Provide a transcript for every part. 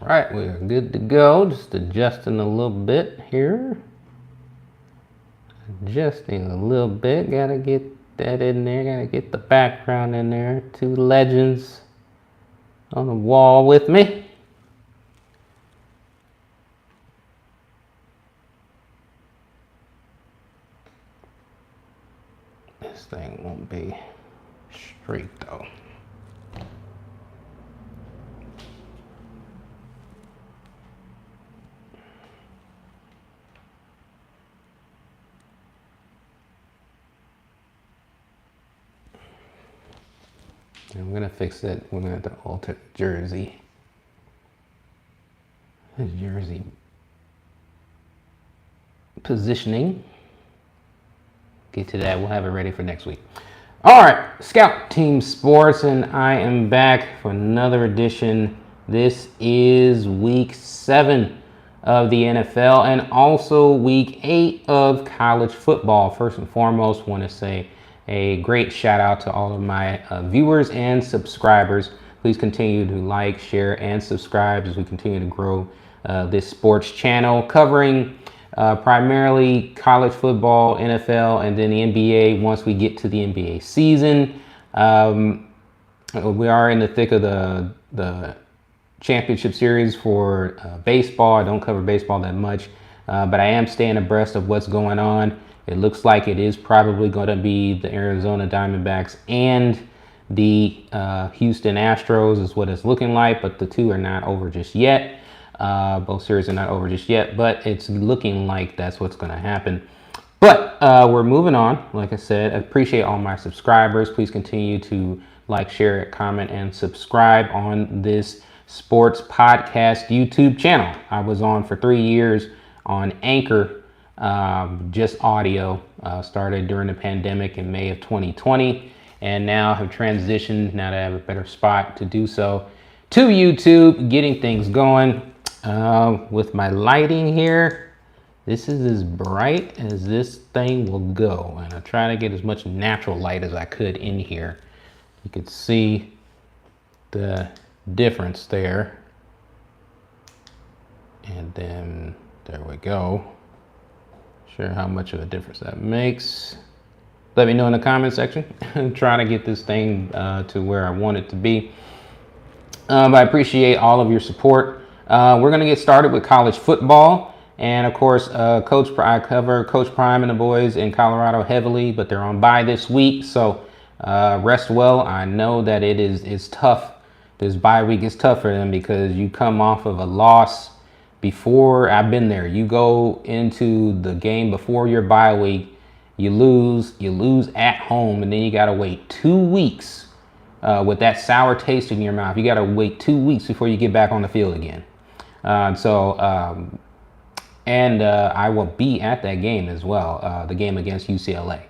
Right, we are good to go. Just adjusting a little bit here. Adjusting a little bit. Gotta get that in there. Gotta get the background in there. Two legends on the wall with me. This thing won't be straight though. I'm gonna fix it. We're gonna have to alter the jersey. The jersey positioning. Get to that. We'll have it ready for next week. All right, Scout Team Sports, and I am back for another edition. This is week 7 of the NFL and also week 8 of college football. First and foremost, want to say a great shout out to all of my viewers and subscribers. Please continue to like, share, and subscribe as we continue to grow this sports channel covering primarily college football, NFL, and then the NBA once we get to the NBA season. We are in the thick of the championship series for baseball. I don't cover baseball that much, but I am staying abreast of what's going on. It looks like it is probably going to be the Arizona Diamondbacks and the Houston Astros is what it's looking like, but the two are not over just yet. Both series are not over just yet, but it's looking like that's what's going to happen. But we're moving on. Like I said, I appreciate all my subscribers. Please continue to like, share, comment, and subscribe on this sports podcast YouTube channel. I was on for 3 years on Anchor, just audio. Started during the pandemic in May of 2020, and now have transitioned, now that I have a better spot to do so, to YouTube, getting things going. With my lighting here, this is as bright as this thing will go, and I try to get as much natural light as I could in here. You could see the difference there, and then there we go. Sure how much of a difference that makes. Let me know in the comment section. I'm trying to get this thing to where I want it to be. But I appreciate all of your support. We're going to get started with college football. And of course, I cover Coach Prime and the boys in Colorado heavily, but they're on bye this week. So rest well. I know that it's tough. This bye week is tough for them because you come off of a loss before. I've been there. You go into the game before your bye week, you lose at home, and then you got to wait 2 weeks with that sour taste in your mouth. You got to wait 2 weeks before you get back on the field again. I will be at that game as well, the game against UCLA.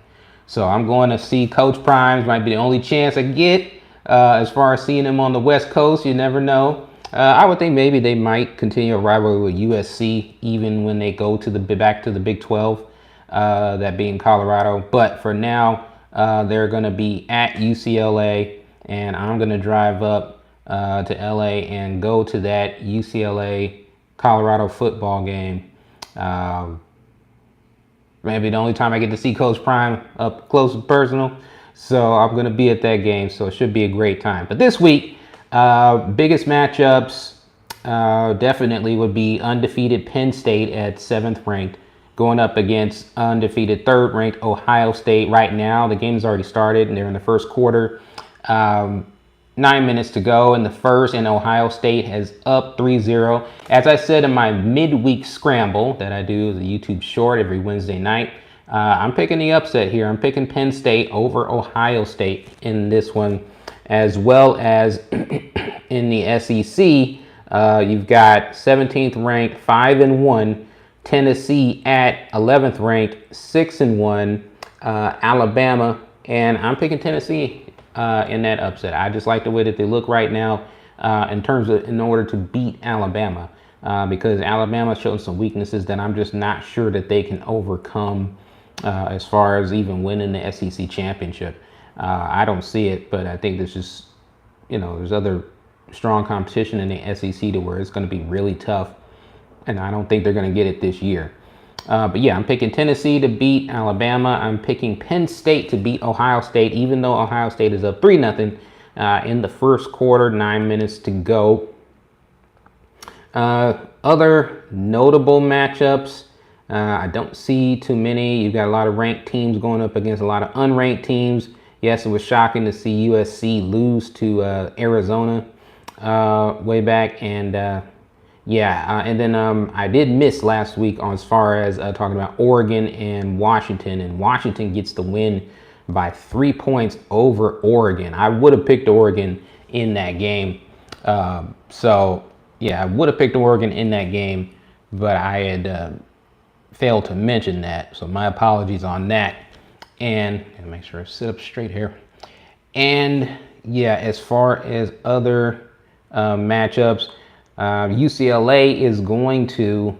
So I'm going to see Coach Prime. Might be the only chance I get as far as seeing him on the West Coast. You never know. I would think maybe they might continue a rivalry with USC even when they go to back to the Big 12, that being Colorado. But for now, they're going to be at UCLA, and I'm going to drive up to LA and go to that UCLA Colorado football game. Maybe the only time I get to see Coach Prime up close and personal. So I'm going to be at that game. So it should be a great time. But this week, biggest matchups definitely would be undefeated Penn State at 7th ranked going up against undefeated 3rd ranked Ohio State. Right now, the game's already started and they're in the first quarter. 9 minutes to go in the first, and Ohio State has up 3-0. As I said in my midweek scramble that I do as a YouTube short every Wednesday night, I'm picking the upset here. I'm picking Penn State over Ohio State in this one, as well as in the SEC. You've got 17th ranked 5-1 Tennessee at 11th ranked 6-1 Alabama, and I'm picking Tennessee in that upset. I just like the way that they look right now in order to beat Alabama, because Alabama showed some weaknesses that I'm just not sure that they can overcome as far as even winning the SEC championship. I don't see it, but I think there's just, there's other strong competition in the SEC to where it's going to be really tough, and I don't think they're going to get it this year. But yeah, I'm picking Tennessee to beat Alabama. I'm picking Penn State to beat Ohio State, even though Ohio State is up 3-0 in the first quarter, 9 minutes to go. Other notable matchups, I don't see too many. You've got a lot of ranked teams going up against a lot of unranked teams. Yes, it was shocking to see USC lose to Arizona way back, and and then I did miss last week on as far as talking about Oregon and Washington gets the win by 3 points over Oregon. I would have picked Oregon in that game. I would have picked Oregon in that game, but I had failed to mention that. So my apologies on that. And make sure I sit up straight here. And yeah, as far as other matchups, UCLA is going to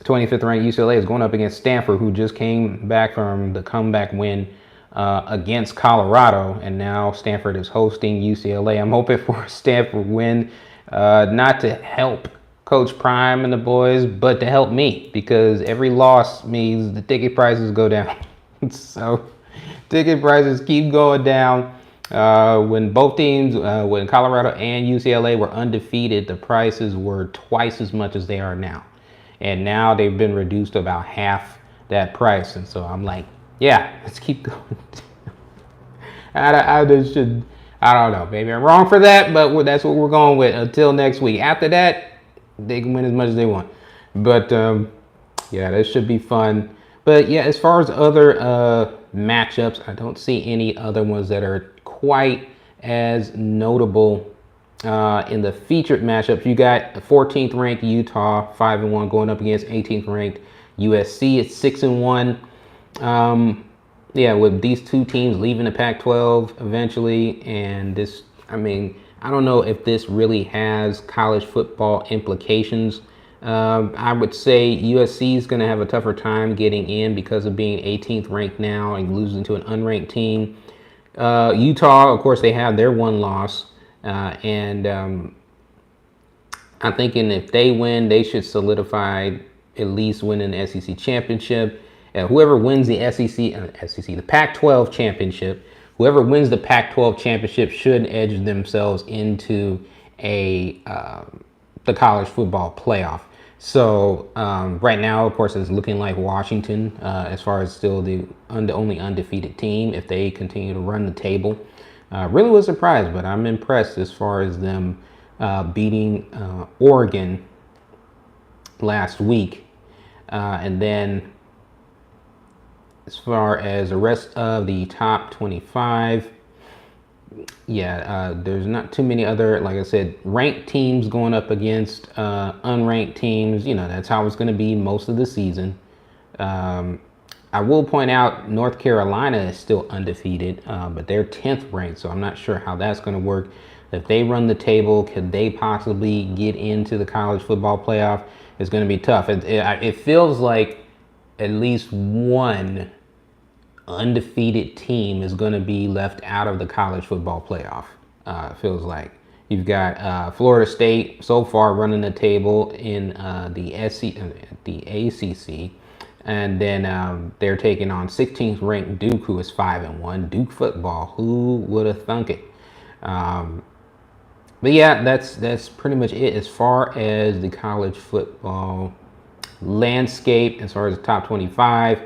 25th ranked UCLA is going up against Stanford, who just came back from the comeback win against Colorado, and now Stanford is hosting UCLA. I'm hoping for a Stanford win, not to help Coach Prime and the boys, but to help me, because every loss means the ticket prices go down. So ticket prices keep going down. When both teams, when Colorado and UCLA were undefeated, the prices were twice as much as they are now. And now they've been reduced to about half that price. And so I'm like, yeah, let's keep going. I don't know. Maybe I'm wrong for that, but that's what we're going with until next week. After that, they can win as much as they want. But yeah, that should be fun. But yeah, as far as other matchups, I don't see any other ones that are quite as notable in the featured matchups. You got 14th ranked Utah 5-1 going up against 18th ranked USC at 6-1. Yeah, with these two teams leaving the Pac-12 eventually, and this, I mean, I don't know if this really has college football implications. I would say USC is going to have a tougher time getting in because of being 18th ranked now and losing to an unranked team. Utah, of course, they have their one loss, and I'm thinking if they win, they should solidify at least winning the SEC championship. Whoever wins the the Pac-12 championship, whoever wins the Pac-12 championship should edge themselves into the college football playoff. So right now, of course, it's looking like Washington, as far as still the only undefeated team, if they continue to run the table. Really was surprised, but I'm impressed as far as them beating Oregon last week. And then as far as the rest of the top 25, there's not too many other, like I said, ranked teams going up against unranked teams. You know, that's how it's going to be most of the season. I will point out North Carolina is still undefeated, but they're 10th ranked, so I'm not sure how that's going to work. If they run the table, could they possibly get into the college football playoff? It's going to be tough. It feels like at least one undefeated team is going to be left out of the college football playoff. It feels like you've got Florida State so far running the table in the ACC, and then they're taking on 16th ranked Duke, who is 5-1. Duke football, who would have thunk it? But yeah, that's pretty much it as far as the college football landscape. As far as the top 25.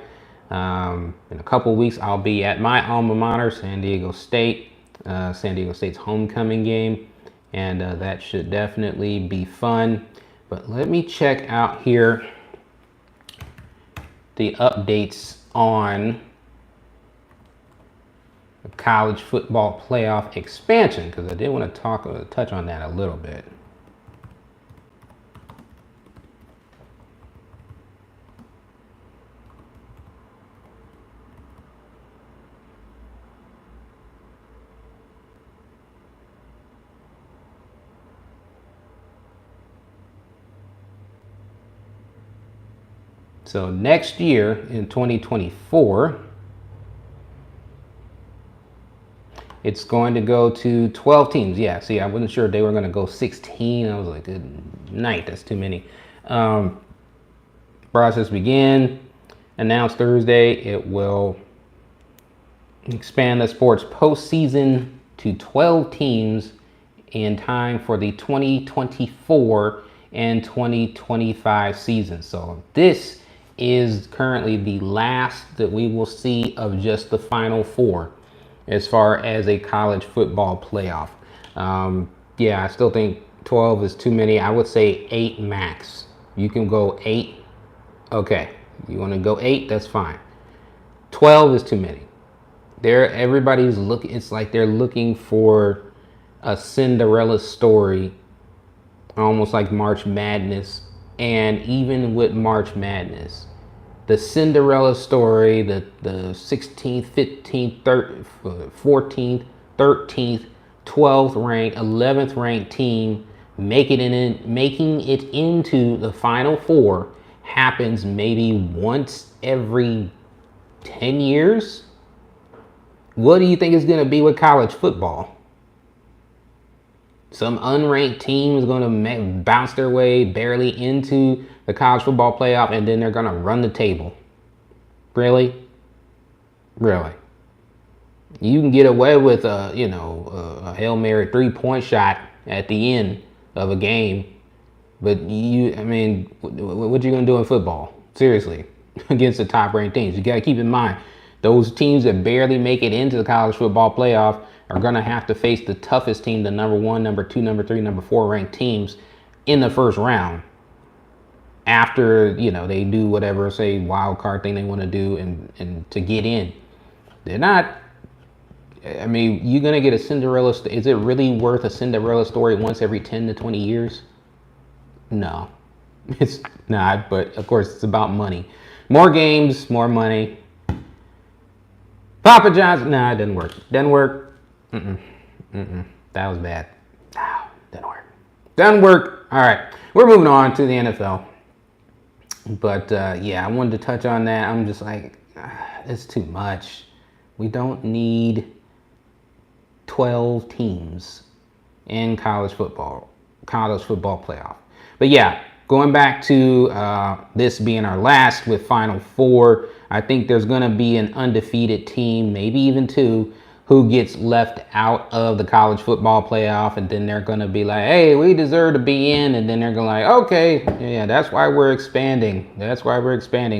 In a couple weeks, I'll be at my alma mater, San Diego State. San Diego State's homecoming game, and that should definitely be fun. But let me check out here the updates on the college football playoff expansion, because I did want to touch on that a little bit. So next year in 2024, It's going to go to 12 teams. Yeah, see, I wasn't sure if they were going to go 16. I was like, good night, that's too many. Process begin. Announced Thursday. It will expand the sport's postseason to 12 teams in time for the 2024 and 2025 season. So this is currently the last that we will see of just the Final Four as far as a college football playoff. Yeah, I still think 12 is too many. I would say 8 max. You can go 8. Okay, you want to go 8? That's fine. 12 is too many. Everybody's looking. It's like they're looking for a Cinderella story, almost like March Madness. And even with March Madness, the Cinderella story, the 16th, 15th, 14th, 13th, 12th ranked, 11th ranked team making it into the Final Four happens maybe once every 10 years. What do you think is going to be with college football? Some unranked team is going to bounce their way barely into the college football playoff, and then they're going to run the table. Really? Really? You can get away with a Hail Mary 3-point shot at the end of a game, but what you going to do in football? Seriously, against the top-ranked teams. You got to keep in mind, those teams that barely make it into the college football playoff are going to have to face the toughest team, the number 1, number 2, number 3, number 4 ranked teams in the first round. After, they do whatever, say, wild card thing they want to do and to get in. They're not, you're going to get a Cinderella. Is it really worth a Cinderella story once every 10 to 20 years? No, it's not. But of course, it's about money. More games, more money. Papa John's, it didn't work. Didn't work. That was bad. No, didn't work. Doesn't work. All right, we're moving on to the NFL. But yeah, I wanted to touch on that. I'm just like, it's too much. We don't need 12 teams in college football playoff. But yeah, going back to this being our last with Final Four, I think there's going to be an undefeated team, maybe even 2, who gets left out of the college football playoff, and then they're going to be like, hey, we deserve to be in, and then they're going to like, okay, yeah, that's why we're expanding.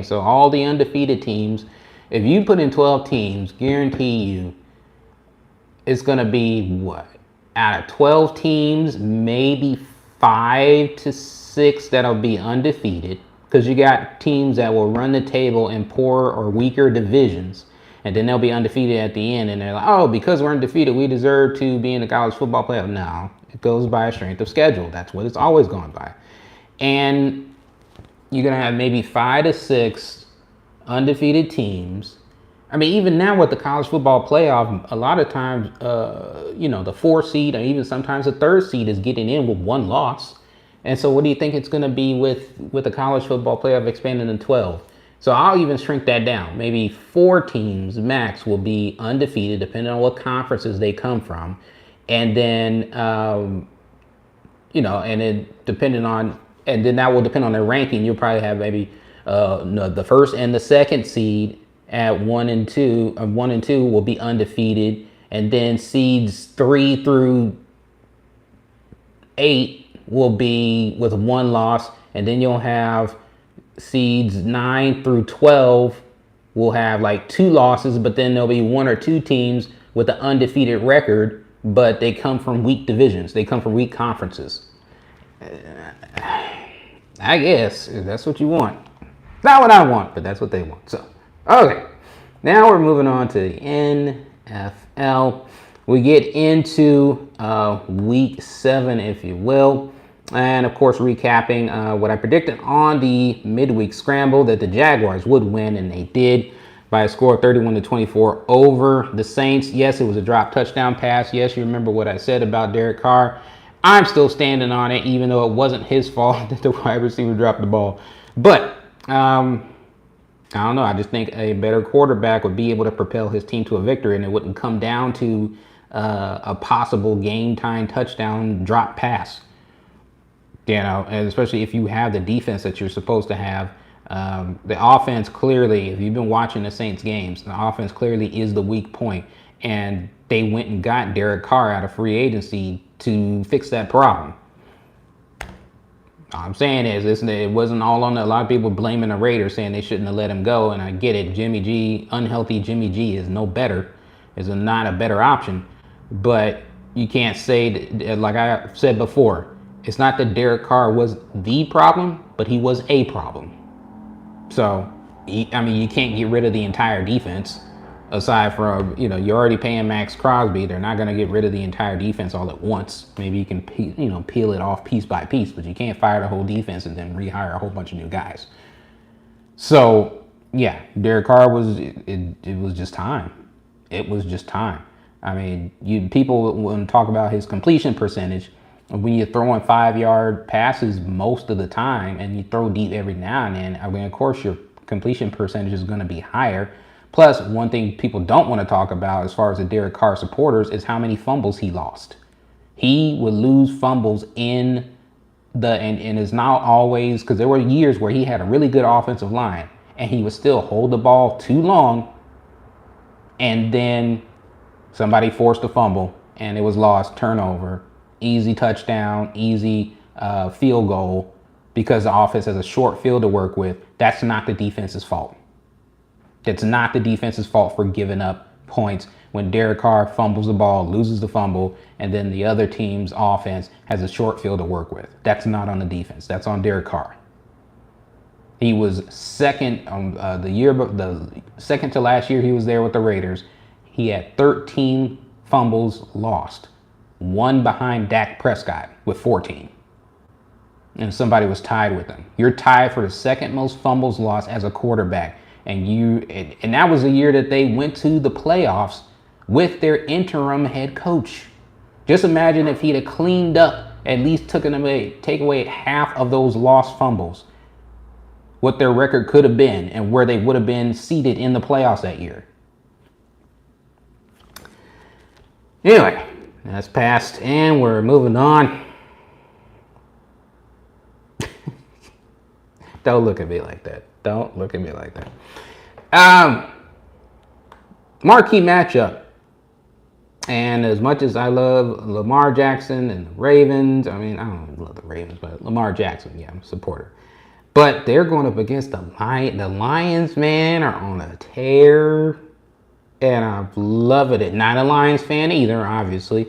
So all the undefeated teams, if you put in 12 teams, guarantee you it's going to be what? Out of 12 teams, maybe 5 to 6 that'll be undefeated, because you got teams that will run the table in poorer or weaker divisions, and then they'll be undefeated at the end, and they're like, oh, because we're undefeated, we deserve to be in the college football playoff. No, it goes by strength of schedule. That's what it's always gone by. And you're going to have maybe 5 to 6 undefeated teams. Even now with the college football playoff, a lot of times, the 4 seed or even sometimes the 3rd seed is getting in with 1 loss. And so what do you think it's going to be with the college football playoff expanding to 12? So I'll even shrink that down. Maybe 4 teams max will be undefeated, depending on what conferences they come from. And then, and then that will depend on their ranking. You'll probably have maybe the 1st and the 2nd seed at 1 and 2. 1 and 2 will be undefeated. And then seeds 3 through 8 will be with 1 loss. And then you'll have seeds 9 through 12 will have like 2 losses, but then there'll be 1 or 2 teams with an undefeated record, but they come from weak divisions. They come from weak conferences. I guess if that's what you want. Not what I want, but that's what they want. So, okay. Now we're moving on to the NFL. We get into week 7, if you will. And of course, recapping what I predicted on the midweek scramble that the Jaguars would win, and they did by a score of 31-24 over the Saints. Yes, it was a drop touchdown pass. Yes, you remember what I said about Derek Carr. I'm still standing on it, even though it wasn't his fault that the wide receiver dropped the ball. But I don't know. I just think a better quarterback would be able to propel his team to a victory, and it wouldn't come down to a possible game time touchdown drop pass. And especially if you have the defense that you're supposed to have. The offense clearly, if you've been watching the Saints games, the offense clearly is the weak point. And they went and got Derek Carr out of free agency to fix that problem. All I'm saying is, it wasn't all on a lot of people blaming the Raiders, saying they shouldn't have let him go. And I get it. Unhealthy Jimmy G is no better, not a better option. But you can't say, that, like I said before, it's not that Derek Carr was the problem, but he was a problem. So, you can't get rid of the entire defense. Aside from, you're already paying Max Crosby. They're not going to get rid of the entire defense all at once. Maybe you can, peel it off piece by piece, but you can't fire the whole defense and then rehire a whole bunch of new guys. So, yeah, Derek Carr it was just time. It was just time. People want to talk about his completion percentage. When you're throwing 5-yard passes most of the time and you throw deep every now and then, of course, your completion percentage is going to be higher. Plus, one thing people don't want to talk about as far as the Derek Carr supporters is how many fumbles he lost. He would lose fumbles and it's not always, because there were years where he had a really good offensive line and he would still hold the ball too long and then somebody forced a fumble and it was lost, turnover, easy touchdown, easy field goal because the offense has a short field to work with. That's not the defense's fault. It's not the defense's fault for giving up points when Derek Carr fumbles the ball, loses the fumble, and then the other team's offense has a short field to work with. That's not on the defense. That's on Derek Carr. He was second the second to last year he was there with the Raiders. He had 13 fumbles lost, one behind Dak Prescott with 14. And somebody was tied with him. You're tied for the second most fumbles lost as a quarterback. And that was the year that they went to the playoffs with their interim head coach. Just imagine if he'd have cleaned up, at least take away half of those lost fumbles, what their record could have been and where they would have been seated in the playoffs that year. Anyway, that's past and we're moving on. Don't look at me like that. Don't look at me like that. Marquee matchup. And as much as I love Lamar Jackson and the Ravens, I don't love the Ravens, but Lamar Jackson, yeah, I'm a supporter. But they're going up against the Lions. The Lions, man, are on a tear. And I'm loving it. Not a Lions fan either, obviously.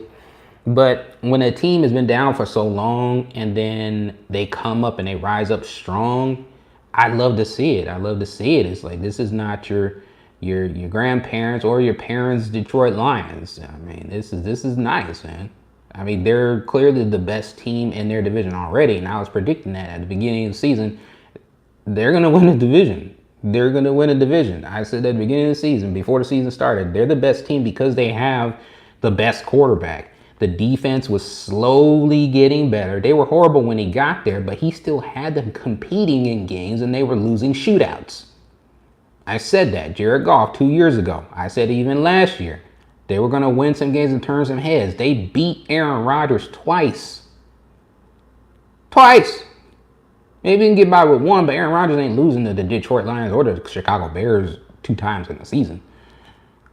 But when a team has been down for so long and then they come up and they rise up strong, I love to see it. It's like, this is not your grandparents or your parents' Detroit Lions. This is nice, man. They're clearly the best team in their division already. And I was predicting that at the beginning of the season. They're going to win a division. I said at the beginning of the season, before the season started, they're the best team because they have the best quarterback. The defense was slowly getting better. They were horrible when he got there, but he still had them competing in games and they were losing shootouts. I said that. Jared Goff 2 years ago. I said even last year. They were going to win some games and turn some heads. They beat Aaron Rodgers twice. Maybe you can get by with one, but Aaron Rodgers ain't losing to the Detroit Lions or the Chicago Bears 2 times in the season.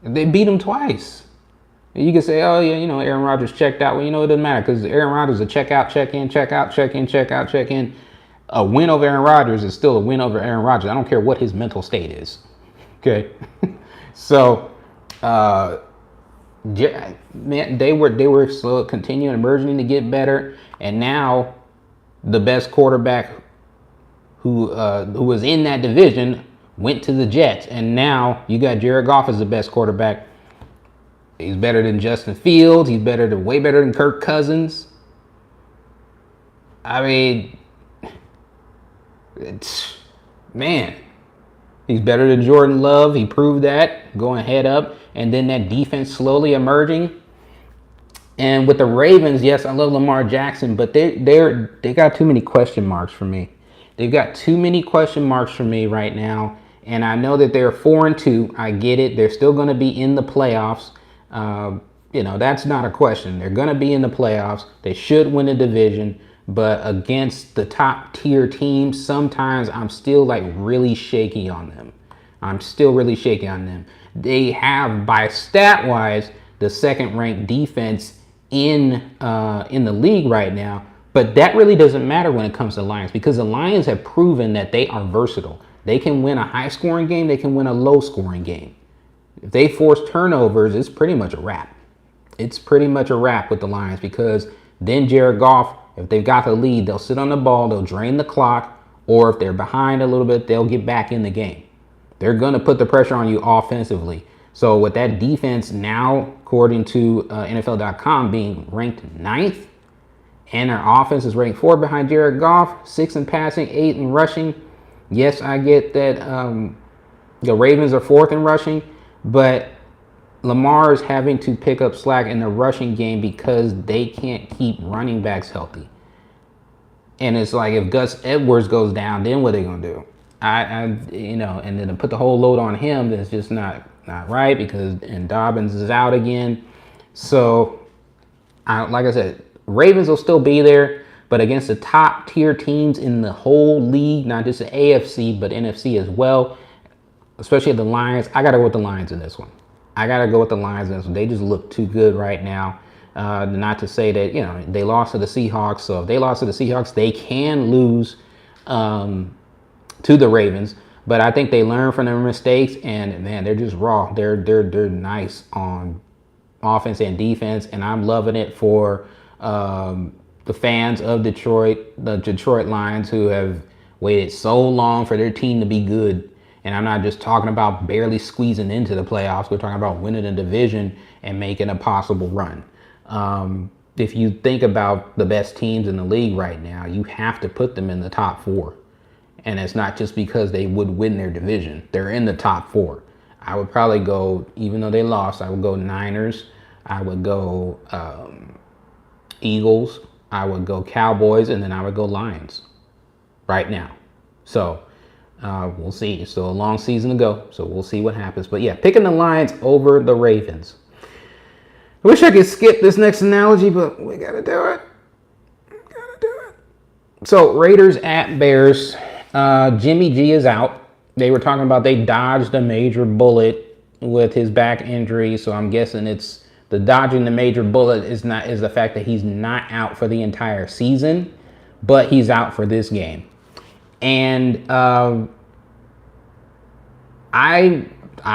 They beat him twice. You can say, oh, yeah, Aaron Rodgers checked out. Well, it doesn't matter because Aaron Rodgers is a check out, check in, check out, check in, check out, check in. A win over Aaron Rodgers is still a win over Aaron Rodgers. I don't care what his mental state is. Okay? So, yeah, man, they were slow, continuing, emerging to get better. And now the best quarterback who was in that division went to the Jets. And now you got Jared Goff as the best quarterback. He's better than Justin Fields. He's way better than Kirk Cousins. Man, he's better than Jordan Love. He proved that going head up. And then that defense slowly emerging. And with the Ravens, yes, I love Lamar Jackson, but they got too many question marks for me. They've got too many question marks for me right now. And I know that they're 4-2. I get it. They're still going to be in the playoffs. That's not a question. They're going to be in the playoffs. They should win the division. But against the top tier teams, sometimes I'm still like really shaky on them. They have, by stat wise, the second ranked defense in the league right now. But that really doesn't matter when it comes to the Lions, because the Lions have proven that they are versatile. They can win a high scoring game. They can win a low scoring game. If they force turnovers, it's pretty much a wrap. It's pretty much a wrap with the Lions, because then Jared Goff, if they've got the lead, they'll sit on the ball, they'll drain the clock, or if they're behind a little bit, they'll get back in the game. They're going to put the pressure on you offensively. So with that defense now, according to NFL.com, being ranked 9th, and their offense is ranked 4th behind Jared Goff, 6th in passing, 8th in rushing. Yes, I get that the Ravens are 4th in rushing, but Lamar is having to pick up slack in the rushing game because they can't keep running backs healthy. And it's like, if Gus Edwards goes down, then what are they gonna do? And then to put the whole load on him, that's just not right, and Dobbins is out again. So, like I said, Ravens will still be there, but against the top tier teams in the whole league, not just the AFC, but NFC as well, especially the Lions, I gotta go with the Lions in this one. They just look too good right now. Not to say that, they lost to the Seahawks. So if they lost to the Seahawks, they can lose to the Ravens. But I think they learn from their mistakes, and man, they're just raw. They're nice on offense and defense, and I'm loving it for the fans of Detroit, the Detroit Lions, who have waited so long for their team to be good. And I'm not just talking about barely squeezing into the playoffs. We're talking about winning a division and making a possible run. If you think about the best teams in the league right now, you have to put them in the top 4. And it's not just because they would win their division. They're in the top 4. I would probably go, even though they lost, I would go Niners. I would go Eagles. I would go Cowboys. And then I would go Lions right now. So we'll see. It's still a long season to go, so we'll see what happens. But yeah, picking the Lions over the Ravens. I wish I could skip this next analogy, but we gotta do it. So Raiders at Bears. Jimmy G is out. They were talking about they dodged a major bullet with his back injury, so I'm guessing it's the dodging the major bullet is the fact that he's not out for the entire season, but he's out for this game. And I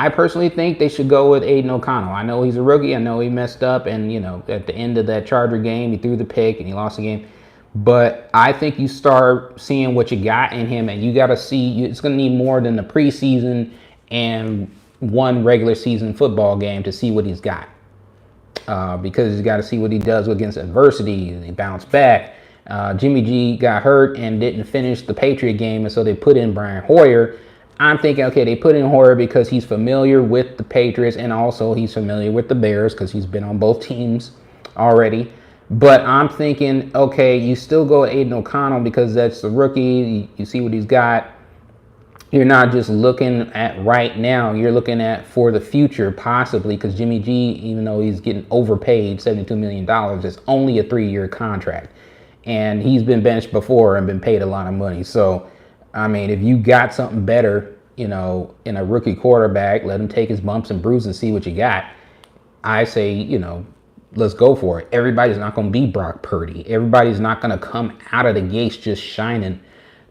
personally think they should go with Aiden O'Connell. I know he's a rookie. I know he messed up, and at the end of that Charger game, he threw the pick and he lost the game. But I think you start seeing what you got in him, and you got to see it's going to need more than the preseason and one regular season football game to see what he's got. Because he's got to see what he does against adversity, and he bounced back. Jimmy G got hurt and didn't finish the Patriot game, and so they put in Brian Hoyer. I'm thinking, okay, they put in Hoyer because he's familiar with the Patriots, and also he's familiar with the Bears because he's been on both teams already. But I'm thinking, okay, you still go with Aiden O'Connell because that's the rookie. You see what he's got. You're not just looking at right now. You're looking at for the future, possibly, because Jimmy G, even though he's getting overpaid, $72 million, it's only a 3-year contract. And he's been benched before and been paid a lot of money. So, I mean, if you got something better, in a rookie quarterback, let him take his bumps and bruises and see what you got. I say, let's go for it. Everybody's not going to be Brock Purdy. Everybody's not going to come out of the gates just shining.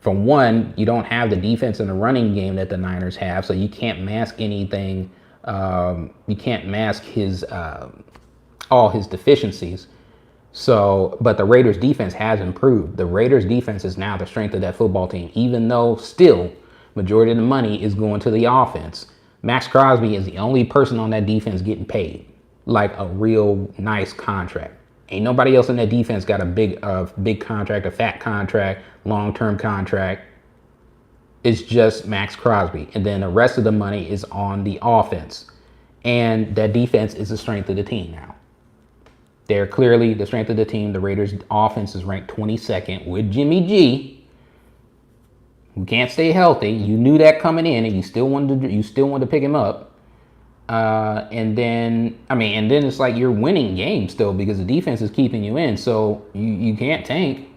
For one, you don't have the defense and the running game that the Niners have, so you can't mask anything. You can't mask his all his deficiencies. So, but the Raiders defense has improved. The Raiders defense is now the strength of that football team, even though still majority of the money is going to the offense. Max Crosby is the only person on that defense getting paid like a real nice contract. Ain't nobody else in that defense got a big contract, a fat contract, long-term contract. It's just Max Crosby. And then the rest of the money is on the offense. And that defense is the strength of the team now. They're clearly the strength of the team. The Raiders offense is ranked 22nd with Jimmy G, who can't stay healthy. You knew that coming in, and you still wanted to pick him up. And then it's like you're winning games still because the defense is keeping you in. So you can't tank.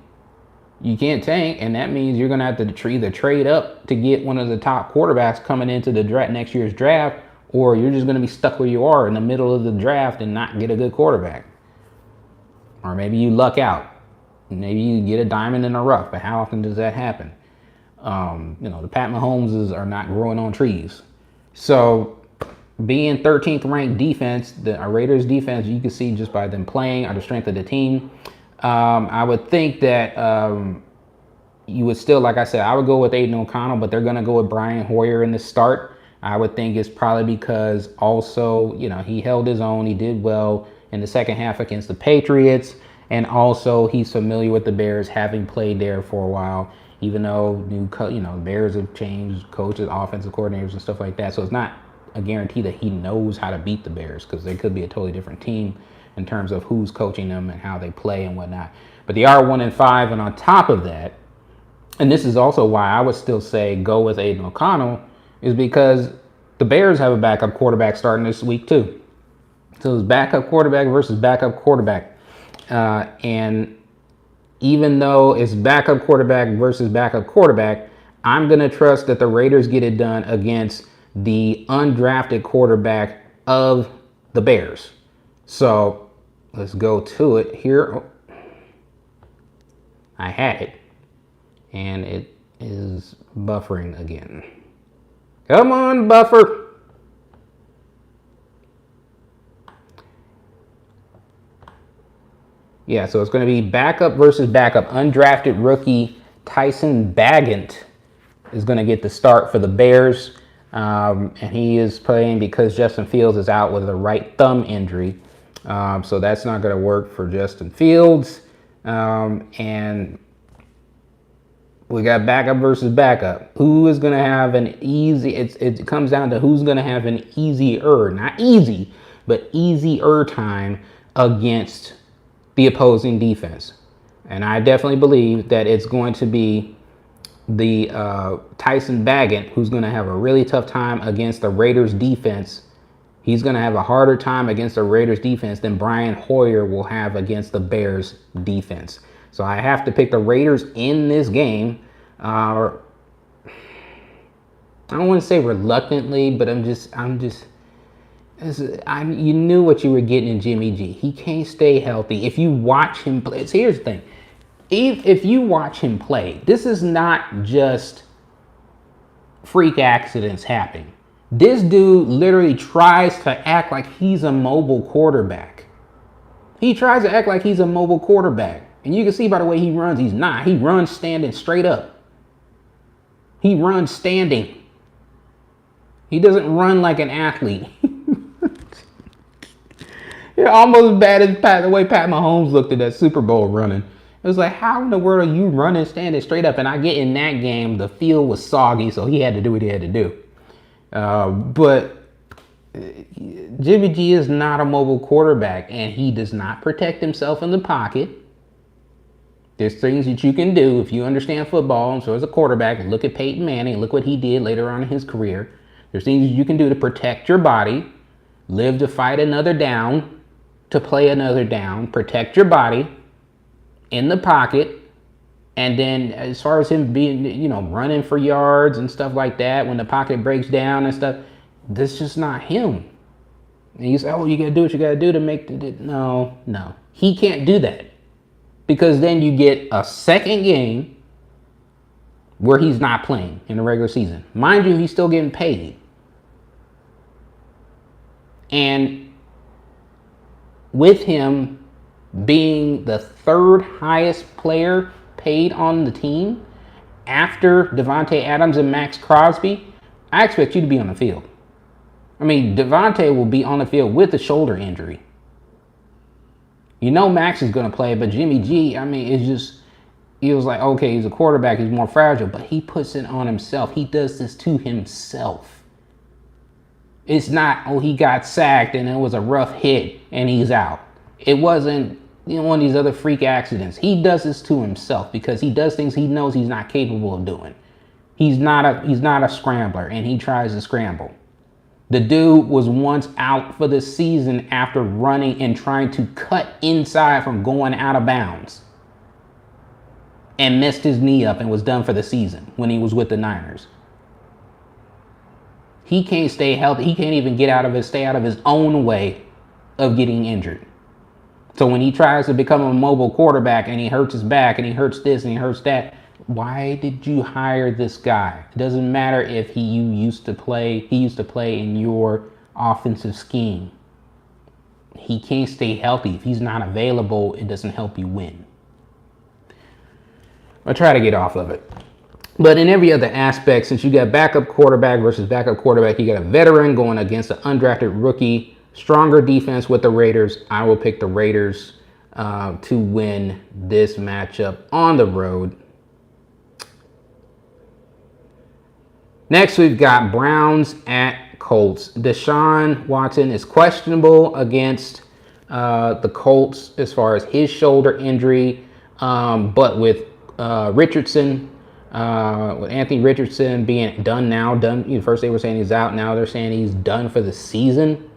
You can't tank, and that means you're going to have to either trade up to get one of the top quarterbacks coming into the next year's draft, or you're just going to be stuck where you are in the middle of the draft and not get a good quarterback. Or maybe you luck out. Maybe you get a diamond in the rough, but how often does that happen? The Pat Mahomeses are not growing on trees. So being 13th ranked defense, the Raiders defense, you can see just by them playing or the strength of the team. I would think that you would still, like I said, I would go with Aiden O'Connell, but they're going to go with Brian Hoyer in the start. I would think it's probably because also, he held his own. He did well in the second half against the Patriots. And also he's familiar with the Bears, having played there for a while, even though the Bears have changed coaches, offensive coordinators and stuff like that. So it's not a guarantee that he knows how to beat the Bears, because they could be a totally different team in terms of who's coaching them and how they play and whatnot. But they are 1-5, and on top of that, and this is also why I would still say go with Aiden O'Connell, is because the Bears have a backup quarterback starting this week too. So it's backup quarterback versus backup quarterback. And even though it's backup quarterback versus backup quarterback, I'm going to trust that the Raiders get it done against the undrafted quarterback of the Bears. So let's go to it here. I had it, and it is buffering again. Come on, buffer. Yeah, so it's going to be backup versus backup. Undrafted rookie Tyson Bagent is going to get the start for the Bears. And he is playing because Justin Fields is out with a right thumb injury. So that's not going to work for Justin Fields. And we got backup versus backup. Who is going to have an easy, it comes down to who's going to have an easier, not easy, but easier time against the opposing defense. And I definitely believe that it's going to be the Tyson Bagent who's going to have a really tough time against the Raiders defense. He's going to have a harder time against the Raiders defense than Brian Hoyer will have against the Bears defense. So I have to pick the Raiders in this game. I don't want to say reluctantly, but you knew what you were getting in Jimmy G. He can't stay healthy. If you watch him play, so here's the thing. If you watch him play, this is not just freak accidents happening. This dude literally tries to act like he's a mobile quarterback. He tries to act like he's a mobile quarterback. And you can see by the way he runs, he's not. He runs standing straight up. He runs standing. He doesn't run like an athlete. You're almost as bad as the way Pat Mahomes looked at that Super Bowl running. It was like, how in the world are you running standing straight up? And I get in that game, the field was soggy, so he had to do what he had to do. But Jimmy G is not a mobile quarterback, and he does not protect himself in the pocket. There's things that you can do if you understand football. And so as a quarterback, look at Peyton Manning, look what he did later on in his career. There's things you can do to protect your body, live to fight another down, to play another down, protect your body in the pocket. And then as far as him being, running for yards and stuff like that, when the pocket breaks down and stuff, that's just not him. And you say, oh, you got to do what you got to do to make no. He can't do that. Because then you get a second game where he's not playing in the regular season. Mind you, he's still getting paid. And with him being the third highest player paid on the team after Devontae Adams and Max Crosby, I expect you to be on the field. I mean, Devontae will be on the field with a shoulder injury. Max is going to play, but Jimmy G, he was like, okay, he's a quarterback, he's more fragile, but he puts it on himself. He does this to himself. It's not, oh, he got sacked and it was a rough hit and he's out. It wasn't one of these other freak accidents. He does this to himself because he does things he knows he's not capable of doing. He's not a scrambler, and he tries to scramble. The dude was once out for the season after running and trying to cut inside from going out of bounds and messed his knee up and was done for the season when he was with the Niners. He can't stay healthy. He can't even stay out of his own way of getting injured. So when he tries to become a mobile quarterback and he hurts his back and he hurts this and he hurts that, why did you hire this guy? It doesn't matter if he used to play in your offensive scheme. He can't stay healthy. If he's not available, it doesn't help you win. I'll try to get off of it. But in every other aspect, since you got backup quarterback versus backup quarterback, you got a veteran going against an undrafted rookie, stronger defense with the Raiders. I will pick the Raiders to win this matchup on the road. Next, we've got Browns at Colts. Deshaun Watson is questionable against the Colts as far as his shoulder injury, but with Richardson, with Anthony Richardson being done. First they were saying he's out. Now they're saying he's done for the season.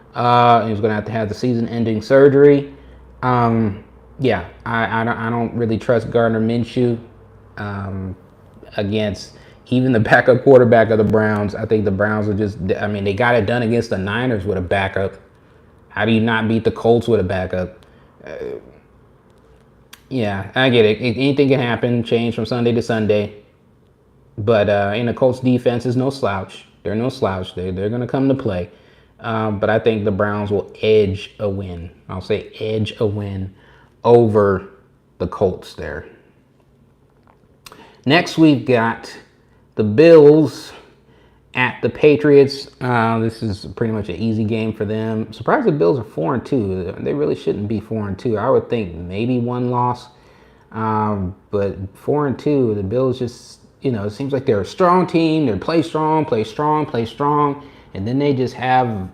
He's going to have the season-ending surgery. I don't really trust Gardner Minshew against even the backup quarterback of the Browns. I think the Browns they got it done against the Niners with a backup. How do you not beat the Colts with a backup? Yeah, I get it. Anything can happen, change from Sunday to Sunday. But in the Colts defense is no slouch. They're no slouch. They're going to come to play. But I think the Browns will edge a win. I'll say edge a win over the Colts there. Next, we've got the Bills at the Patriots. This is pretty much an easy game for them. I'm surprised the Bills are 4-2. They really shouldn't be 4-2. I would think maybe one loss. But 4-2, the Bills just, it seems like they're a strong team. They play strong. And then they just have,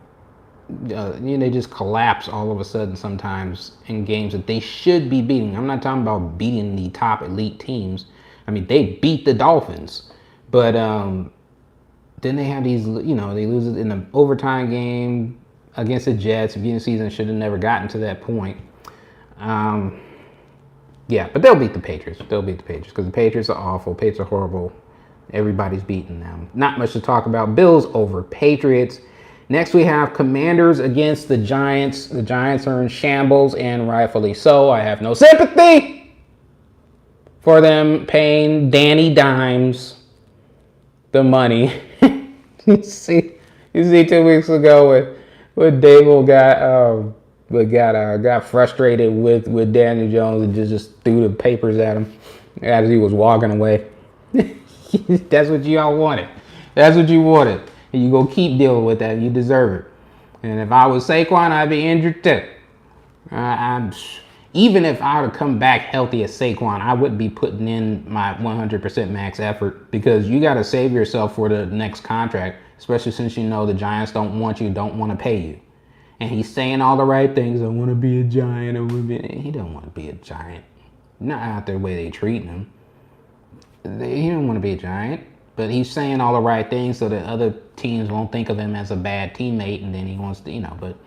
they just collapse all of a sudden sometimes in games that they should be beating. I'm not talking about beating the top elite teams. They beat the Dolphins. But then they have these, they lose it in the overtime game against the Jets. Beginning of the season should have never gotten to that point. But they'll beat the Patriots. Because the Patriots are awful. Patriots are horrible. Everybody's beating them. Not much to talk about. Bills over Patriots. Next, we have Commanders against the Giants. The Giants are in shambles, and rightfully so. I have no sympathy for them paying Danny Dimes the money. You see 2 weeks ago when Dable got frustrated with Daniel Jones and just threw the papers at him as he was walking away. That's what you all wanted. That's what you wanted. And you go keep dealing with that. You deserve it. And if I was Saquon, I'd be injured too. Even if I would come back healthy as Saquon, I wouldn't be putting in my 100% max effort because you got to save yourself for the next contract, especially since the Giants don't want to pay you. And he's saying all the right things. I want to be a Giant. He don't want to be a Giant. Not out there the way they treat him. He don't want to be a Giant. But he's saying all the right things so that other teams won't think of him as a bad teammate. And then he wants to, but...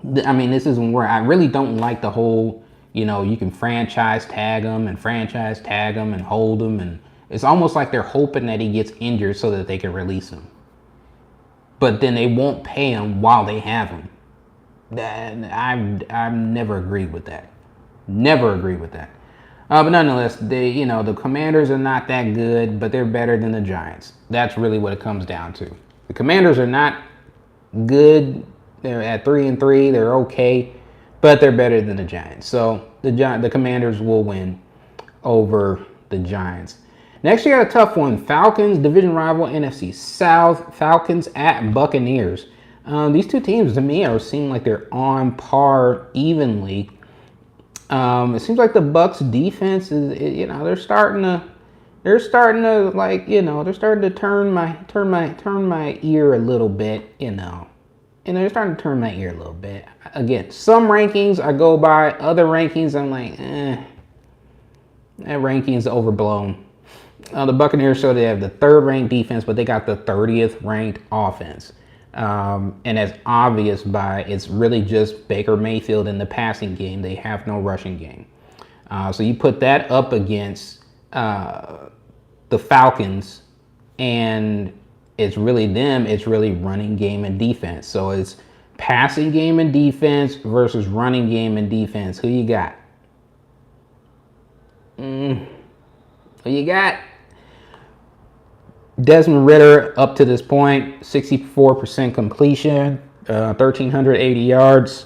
this is where I really don't like the whole, you can franchise tag him and hold him. And it's almost like they're hoping that he gets injured so that they can release him. But then they won't pay him while they have him. I've never agreed with that. But nonetheless, the Commanders are not that good, but they're better than the Giants. That's really what it comes down to. The Commanders are not good. They're at 3-3. They're okay, but they're better than the Giants. So the Commanders will win over the Giants. Next, you got a tough one. Falcons, division rival NFC South. Falcons at Buccaneers. These two teams, to me, seem like they're on par evenly. It seems like the Bucs defense is, they're starting to turn my ear a little bit, they're starting to turn my ear a little bit. Again, some rankings I go by, other rankings I'm like, that ranking's overblown. The Buccaneers show they have the 3rd ranked defense, but they got the 30th ranked offense. And as obvious by it's really just Baker Mayfield in the passing game. They have no rushing game. So you put that up against the Falcons, and it's really them. It's really running game and defense. So it's passing game and defense versus running game and defense. Who you got? Who you got? Desmond Ridder up to this point, 64% completion, 1,380 yards,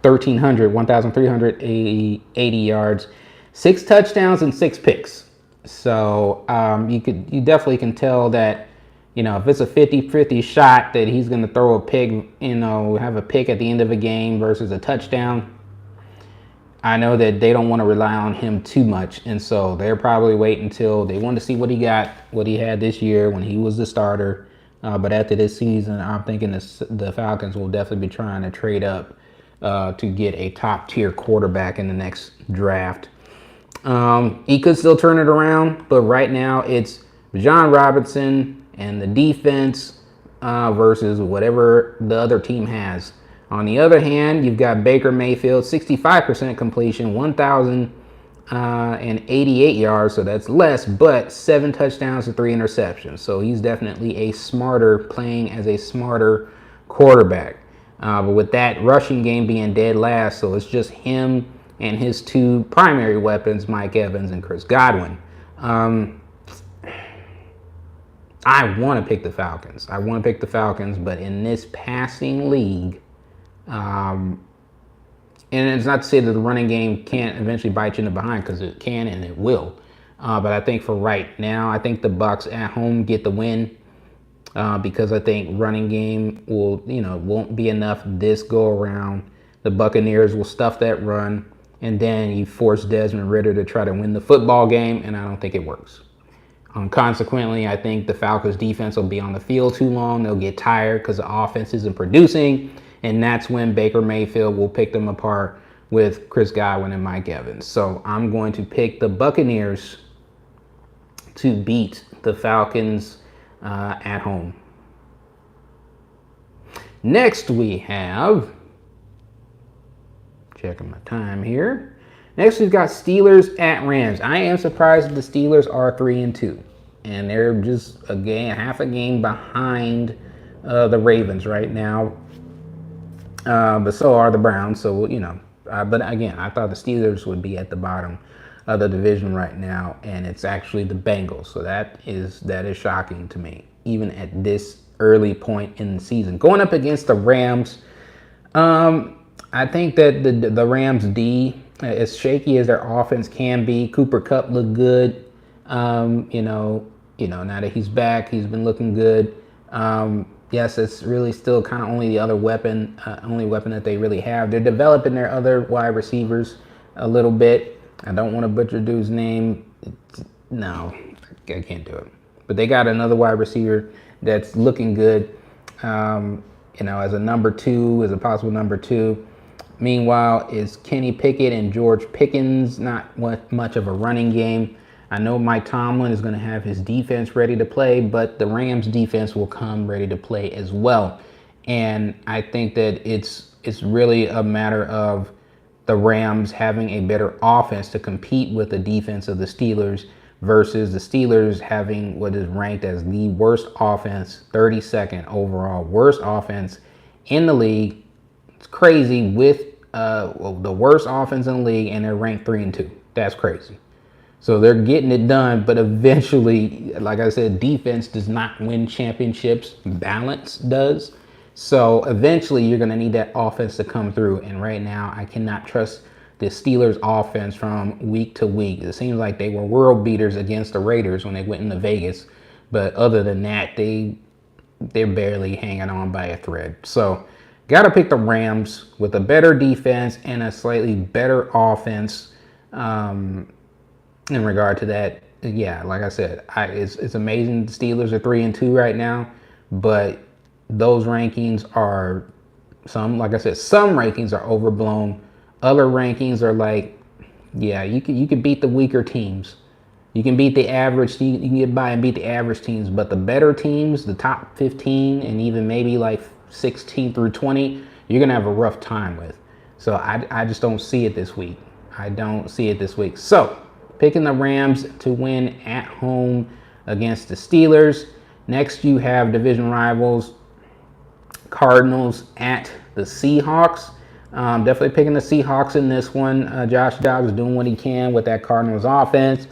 1,380 yards, 6 touchdowns and 6 picks. So you definitely can tell that, if it's a 50-50 shot that he's going to throw a pick, have a pick at the end of a game versus a touchdown. I know that they don't want to rely on him too much, and so they're probably waiting until they want to see what he had this year when he was the starter. But after this season, I'm thinking the Falcons will definitely be trying to trade up to get a top-tier quarterback in the next draft. He could still turn it around, but right now it's John Robinson and the defense versus whatever the other team has. On the other hand, you've got Baker Mayfield, 65% completion, 1,088 yards, so that's less, but 7 touchdowns and 3 interceptions. So he's definitely playing as a smarter quarterback. But with that rushing game being dead last, so it's just him and his 2 primary weapons, Mike Evans and Chris Godwin. I want to pick the Falcons. But in this passing league, and it's not to say that the running game can't eventually bite you in the behind, because it can and it will. But I think for right now, I think the Bucs at home get the win because I think running game won't be enough this go around. The Buccaneers will stuff that run, and then you force Desmond Ridder to try to win the football game, and I don't think it works. Consequently, I think the Falcons defense will be on the field too long. They'll get tired because the offense isn't producing. And that's when Baker Mayfield will pick them apart with Chris Godwin and Mike Evans. So I'm going to pick the Buccaneers to beat the Falcons at home. Next we have, checking my time here. Next we've got Steelers at Rams. I am surprised that the Steelers are 3-2. And they're just half a game behind the Ravens right now. But so are the Browns. So, but again, I thought the Steelers would be at the bottom of the division right now, and it's actually the Bengals. So that is shocking to me, even at this early point in the season. Going up against the Rams, I think that the Rams D, as shaky as their offense can be, Cooper Kupp looked good. Now that he's back, he's been looking good. Yes, it's really still kind of only weapon that they really have. They're developing their other wide receivers a little bit. I don't want to butcher dude's name. No, I can't do it. But they got another wide receiver that's looking good, as a possible number 2. Meanwhile, is Kenny Pickett and George Pickens, not much of a running game. I know Mike Tomlin is going to have his defense ready to play, but the Rams defense will come ready to play as well. And I think that it's really a matter of the Rams having a better offense to compete with the defense of the Steelers versus the Steelers having what is ranked as the worst offense, 32nd overall worst offense in the league. It's crazy with the worst offense in the league, and they're ranked 3-2. That's crazy. So they're getting it done, but eventually, like I said, defense does not win championships. Balance does. So eventually, you're going to need that offense to come through. And right now, I cannot trust the Steelers' offense from week to week. It seems like they were world beaters against the Raiders when they went into Vegas. But other than that, they're barely hanging on by a thread. So got to pick the Rams with a better defense and a slightly better offense. In regard to that, yeah, like I said, it's amazing the Steelers are 3-2 right now, but those rankings are some rankings are overblown. Other rankings are like, yeah, you could beat the weaker teams. You can beat the average. You can get by and beat the average teams, but the better teams, the top 15, and even maybe like 16 through 20, you're gonna have a rough time with. So I just don't see it this week. I don't see it this week. So picking the Rams to win at home against the Steelers. Next, you have division rivals Cardinals at the Seahawks. Definitely picking the Seahawks in this one. Josh Dobbs is doing what he can with that Cardinals offense.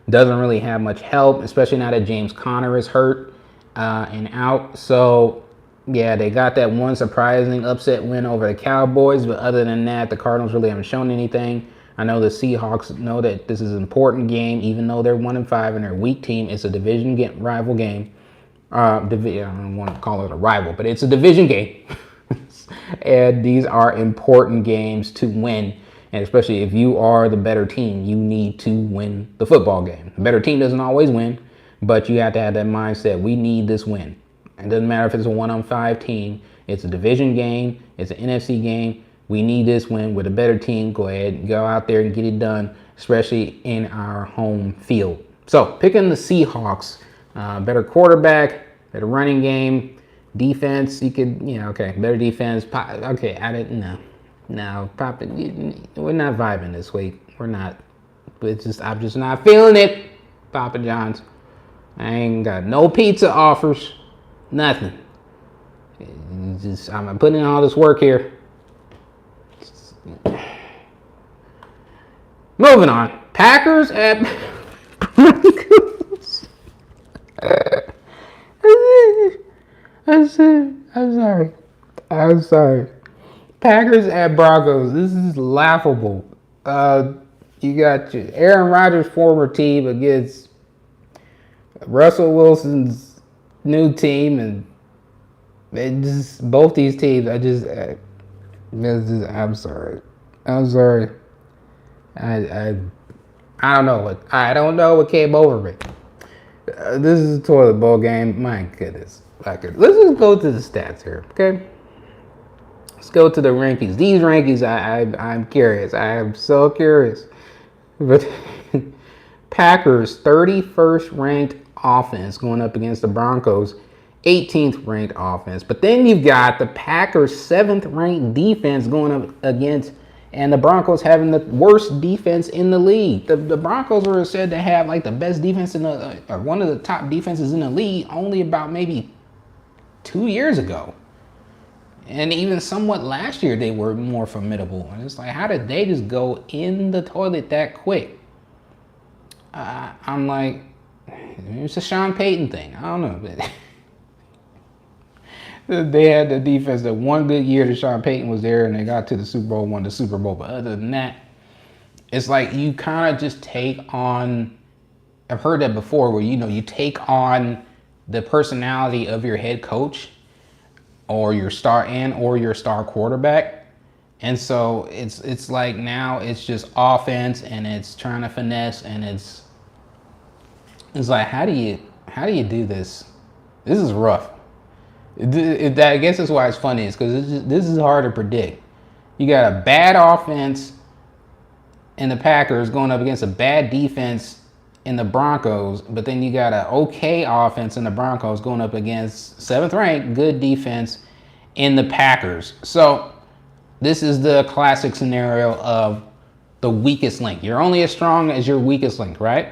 Doesn't really have much help, especially now that James Conner is hurt and out. So, yeah, they got that one surprising upset win over the Cowboys. But other than that, the Cardinals really haven't shown anything. I know the Seahawks know that this is an important game, even though they're 1-5 and they're a weak team. It's a division rival game. I don't want to call it a rival, but it's a division game. And these are important games to win. And especially if you are the better team, you need to win the football game. The better team doesn't always win, but you have to have that mindset. We need this win. It doesn't matter if it's a 1-5 team. It's a division game. It's an NFC game. We need this win with a better team. Go ahead, go out there and get it done, especially in our home field. So picking the Seahawks, better quarterback, better running game, defense. You could, okay, better defense. Okay, I didn't know. No, Papa, we're not vibing this week. We're not. I'm just not feeling it, Papa John's. I ain't got no pizza offers, nothing. I'm putting in all this work here. Moving on. Packers at Broncos. I'm sorry. Packers at Broncos. This is laughable. You got your Aaron Rodgers' former team against Russell Wilson's new team, and both these teams. I'm sorry. I don't know what came over me. This is a toilet bowl game. My goodness. Let's just go to the stats here, okay? Let's go to the rankings. These rankings, I'm curious. I am so curious. But Packers, 31st ranked offense going up against the Broncos, 18th ranked offense. But then you've got the Packers' 7th ranked defense going up against, and the Broncos having the worst defense in the league. The Broncos were said to have like the best defense or one of the top defenses in the league only about maybe 2 years ago. And even somewhat last year, they were more formidable. And it's like, how did they just go in the toilet that quick? I'm like, it's a Sean Payton thing. I don't know. But they had the defense that one good year that Sean Payton was there and they got to the Super Bowl, won the Super Bowl. But other than that, it's like you kind of just take on, I've heard that before, where, you take on the personality of your head coach or your star quarterback. And so it's like now it's just offense and it's trying to finesse and it's like, how do you do this? This is rough. I guess that's why it's funny, is because this is hard to predict. You got a bad offense in the Packers going up against a bad defense in the Broncos, but then you got an okay offense in the Broncos going up against 7th ranked good defense in the Packers. So this is the classic scenario of the weakest link. You're only as strong as your weakest link, right?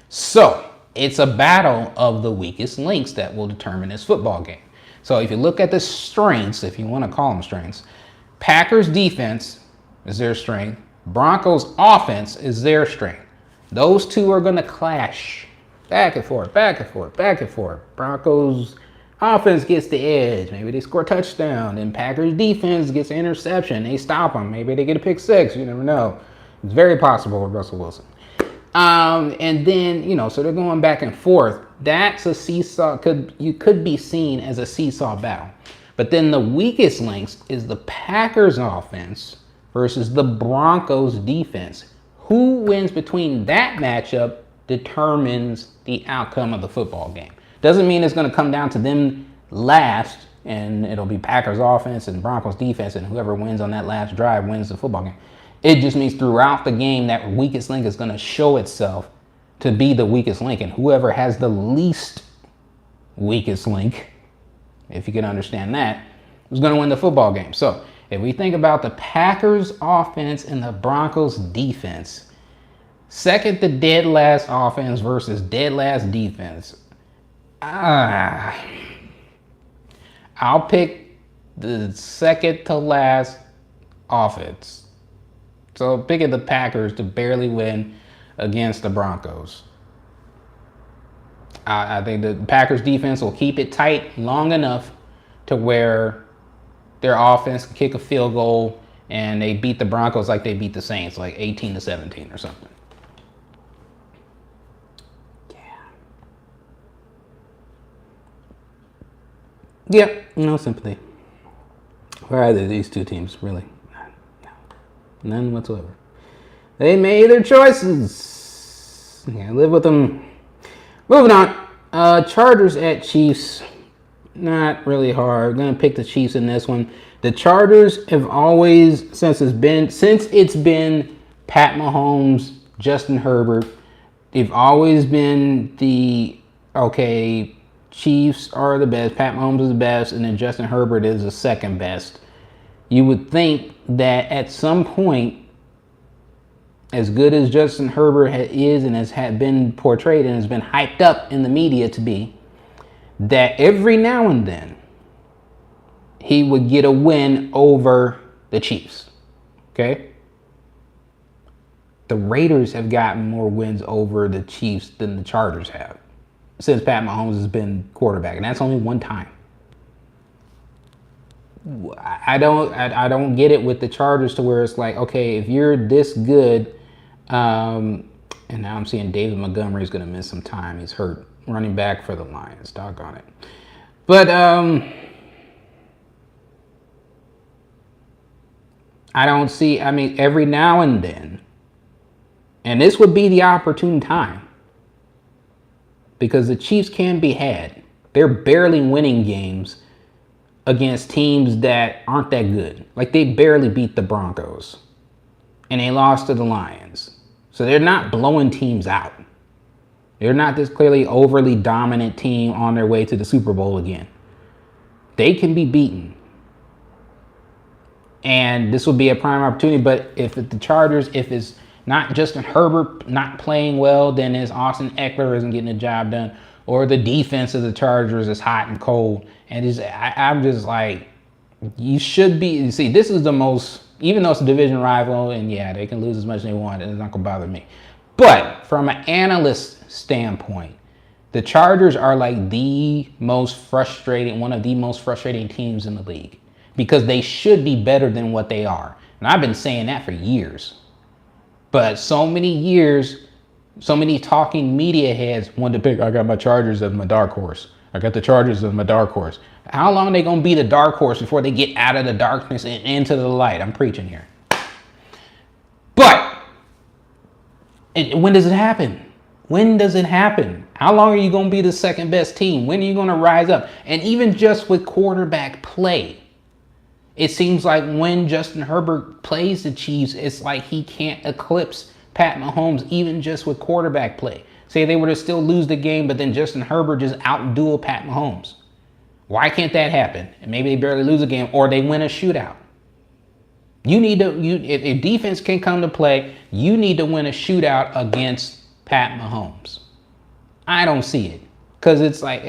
So it's a battle of the weakest links that will determine this football game. So if you look at the strengths, if you want to call them strengths, Packers defense is their strength. Broncos offense is their strength. Those two are going to clash back and forth, back and forth, back and forth. Broncos offense gets the edge. Maybe they score a touchdown. Then Packers defense gets an interception. They stop them. Maybe they get a pick six. You never know. It's very possible with Russell Wilson. And then, so they're going back and forth. That's a seesaw. Could be seen as a seesaw battle. But then the weakest links is the Packers offense versus the Broncos defense. Who wins between that matchup determines the outcome of the football game. Doesn't mean it's going to come down to them last and it'll be Packers offense and Broncos defense and whoever wins on that last drive wins the football game. It just means throughout the game that weakest link is going to show itself to be the weakest link, and whoever has the least weakest link, if you can understand that, is going to win the football game. So if we think about the Packers offense and the Broncos defense, second to dead last offense versus dead last defense, I'll pick the second to last offense. So picking the Packers to barely win against the Broncos. I think the Packers defense will keep it tight long enough to where their offense can kick a field goal and they beat the Broncos like they beat the Saints, like 18-17 or something. Yeah, no sympathy for either of these two teams, really. No. None whatsoever. They made their choices. Yeah, live with them. Moving on. Chargers at Chiefs. Not really hard. Gonna pick the Chiefs in this one. The Chargers have always, since it's been Pat Mahomes, Justin Herbert, they've always been Chiefs are the best, Pat Mahomes is the best, and then Justin Herbert is the second best. You would think that at some point, as good as Justin Herbert is and has been portrayed and has been hyped up in the media to be, that every now and then he would get a win over the Chiefs. Okay? The Raiders have gotten more wins over the Chiefs than the Chargers have since Pat Mahomes has been quarterback, and that's only one time. I don't get it with the Chargers to where it's like, okay, if you're this good, and now I'm seeing David Montgomery is going to miss some time. He's hurt, running back for the Lions. Doggone it. But I don't see. I mean, every now and then, and this would be the opportune time. Because the Chiefs can be had. They're barely winning games against teams that aren't that good. Like they barely beat the Broncos. And they lost to the Lions. So they're not blowing teams out. They're not this clearly overly dominant team on their way to the Super Bowl again. They can be beaten. And this would be a prime opportunity. But if the Chargers, if it's not Justin Herbert not playing well, then it's Austin Eckler isn't getting the job done, or the defense of the Chargers is hot and cold. And I'm just like, you should be. You see, this is the most, even though it's a division rival, and yeah, they can lose as much as they want, and it's not gonna bother me. But from an analyst standpoint, the Chargers are like one of the most frustrating teams in the league because they should be better than what they are. And I've been saying that for years. But so many years, so many talking media heads wanted to pick, I got my Chargers as my dark horse. I got the Chargers as my dark horse. How long are they going to be the dark horse before they get out of the darkness and into the light? I'm preaching here. But when does it happen? When does it happen? How long are you going to be the second best team? When are you going to rise up? And even just with quarterback play, it seems like when Justin Herbert plays the Chiefs, it's like he can't eclipse Pat Mahomes, even just with quarterback play. Say they were to still lose the game, but then Justin Herbert just out-duel Pat Mahomes. Why can't that happen? And maybe they barely lose a game, or they win a shootout. If defense can come to play, you need to win a shootout against Pat Mahomes. I don't see it, because it's like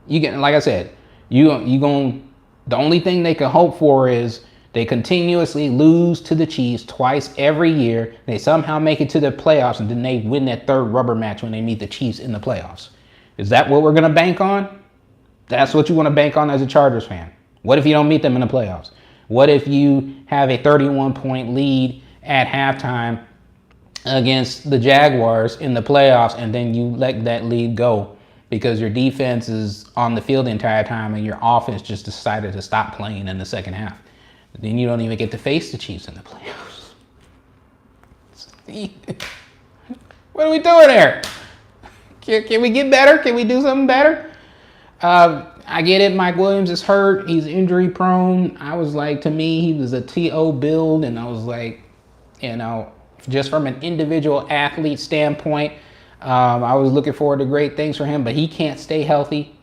you get, like I said, the only thing they can hope for is they continuously lose to the Chiefs twice every year. They somehow make it to the playoffs, and then they win that third rubber match when they meet the Chiefs in the playoffs. Is that what we're going to bank on? That's what you want to bank on as a Chargers fan. What if you don't meet them in the playoffs? What if you have a 31-point lead at halftime against the Jaguars in the playoffs, and then you let that lead go because your defense is on the field the entire time and your offense just decided to stop playing in the second half? Then you don't even get to face the Chiefs in the playoffs. What are we doing there? Can we get better? Can we do something better? I get it. Mike Williams is hurt. He's injury prone. I was like, to me, he was a TO build. And I was like, just from an individual athlete standpoint, I was looking forward to great things for him, but he can't stay healthy.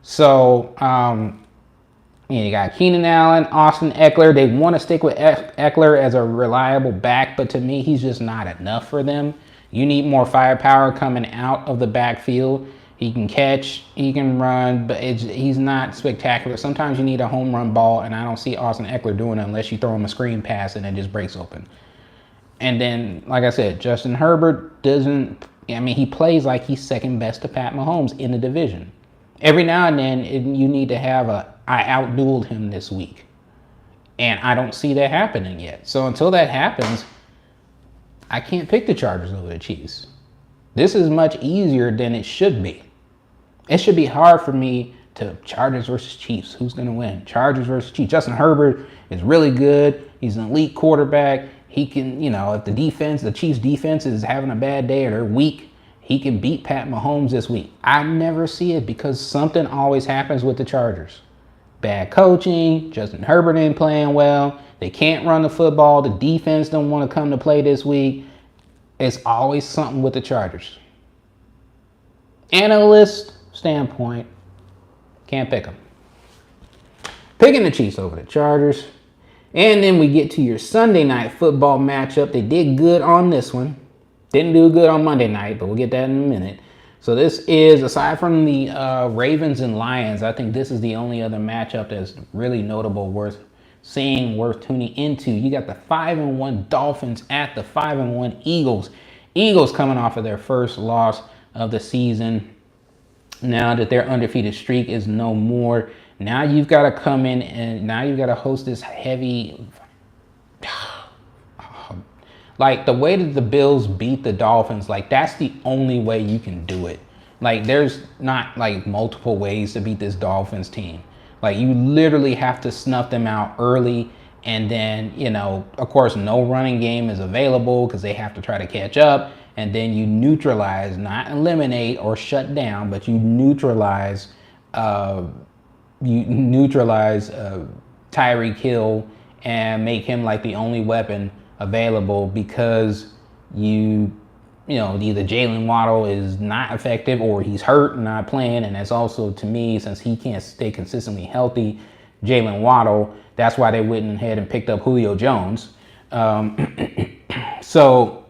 So, you got Keenan Allen, Austin Eckler. They want to stick with Eckler as a reliable back, but to me, he's just not enough for them. You need more firepower coming out of the backfield. He can catch, he can run, but he's not spectacular. Sometimes you need a home run ball, and I don't see Austin Eckler doing it unless you throw him a screen pass and it just breaks open. And then, like I said, Justin Herbert doesn't, he plays like he's second best to Pat Mahomes in the division. Every now and then, you need to have I outdueled him this week. And I don't see that happening yet. So until that happens, I can't pick the Chargers over the Chiefs. This is much easier than it should be. It should be hard for me to Chargers versus Chiefs. Who's going to win? Chargers versus Chiefs. Justin Herbert is really good. He's an elite quarterback. He can, if the Chiefs defense is having a bad day or they're weak, he can beat Pat Mahomes this week. I never see it because something always happens with the Chargers. Bad coaching, Justin Herbert ain't playing well, they can't run the football, the defense don't want to come to play this week. It's always something with the Chargers. Analyst standpoint, can't pick them. Picking the Chiefs over the Chargers. And then we get to your Sunday night football matchup. They did good on this one. Didn't do good on Monday night, but we'll get that in a minute. So this is, aside from the Ravens and Lions, I think this is the only other matchup that's really notable, worth seeing, worth tuning into. You got the 5-1 Dolphins at the 5-1 Eagles. Eagles coming off of their first loss of the season. Now that their undefeated streak is no more, now you've got to come in and now you've got to host this heavy... Like, the way that the Bills beat the Dolphins, like, that's the only way you can do it. Like, there's not, like, multiple ways to beat this Dolphins team. Like, you literally have to snuff them out early. And then, of course, no running game is available because they have to try to catch up. And then you neutralize, not eliminate or shut down, but you neutralize Tyreek Hill and make him, like, the only weapon available because either Jalen Waddle is not effective or he's hurt and not playing, and that's also, to me, since he can't stay consistently healthy, Jalen Waddle, that's why they went ahead and picked up Julio Jones. So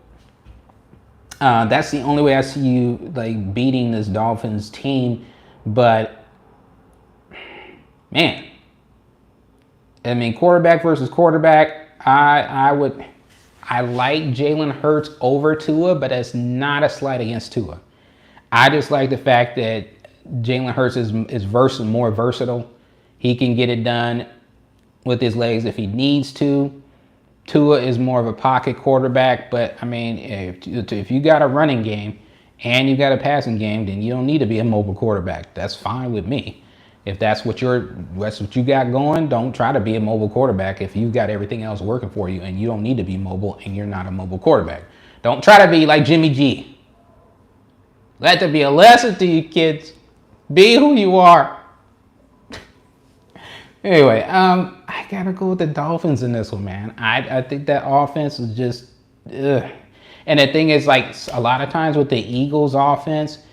that's the only way I see you like beating this Dolphins team. But man, quarterback versus quarterback, I like Jalen Hurts over Tua, but that's not a slight against Tua. I just like the fact that Jalen Hurts is more versatile. He can get it done with his legs if he needs to. Tua is more of a pocket quarterback, but if you got a running game and you got a passing game, then you don't need to be a mobile quarterback. That's fine with me. If that's what you got going, don't try to be a mobile quarterback if you've got everything else working for you and you don't need to be mobile and you're not a mobile quarterback. Don't try to be like Jimmy G. Let there be a lesson to you kids. Be who you are. Anyway, I gotta go with the Dolphins in this one, man. I think that offense is just, ugh. And the thing is, like, a lot of times with the Eagles offense,